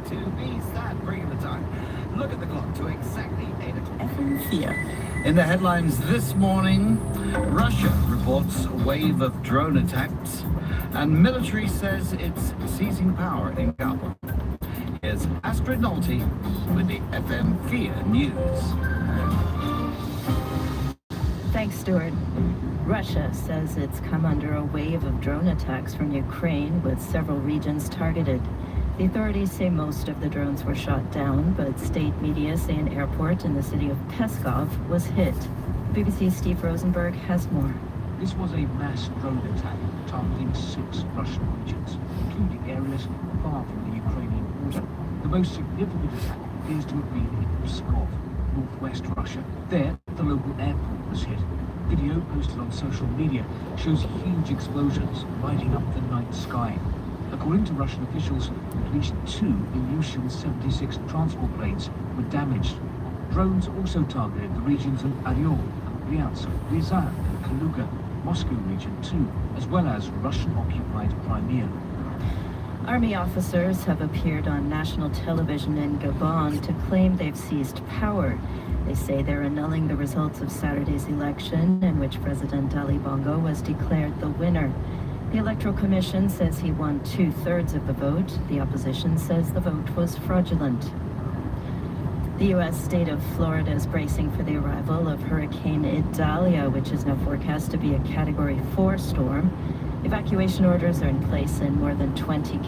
to be sad break of the time. Look at the clock to exactly 8 o'clock. FM4. In the headlines this morning, Russia reports a wave of drone attacks, and military says it's seizing power in Kabul. Here's Astrid Nolte with the FM4 News. Thanks, Stuart. Russia says it's come under a wave of drone attacks from Ukraine, with several regions targeted. The authorities say most of the drones were shot down, but state media say an airport in the city of Peskov was hit. BBC's Steve Rosenberg has more. This was a mass drone attack targeting 6 Russian regions, including areas far from the Ukrainian border. The most significant attack appears to have been in Pskov, northwest Russia. There, the local airport was hit. Video posted on social media shows huge explosions lighting up the night sky. According to Russian officials, at least 2 Ilyushin 76 transport planes were damaged. Drones also targeted the regions of Oryol, Bryansk, Ryazan and Kaluga, Moscow region too, as well as Russian-occupied Crimea. Army officers have appeared on national television in Gabon to claim they've seized power. They say they're annulling the results of Saturday's election, in which President Ali Bongo was declared the winner. The Electoral Commission says he won 2/3 of the vote. The opposition says the vote was fraudulent. The U.S. state of Florida is bracing for the arrival of Hurricane Idalia, which is now forecast to be a Category 4 storm. Evacuation orders are in place in more than 20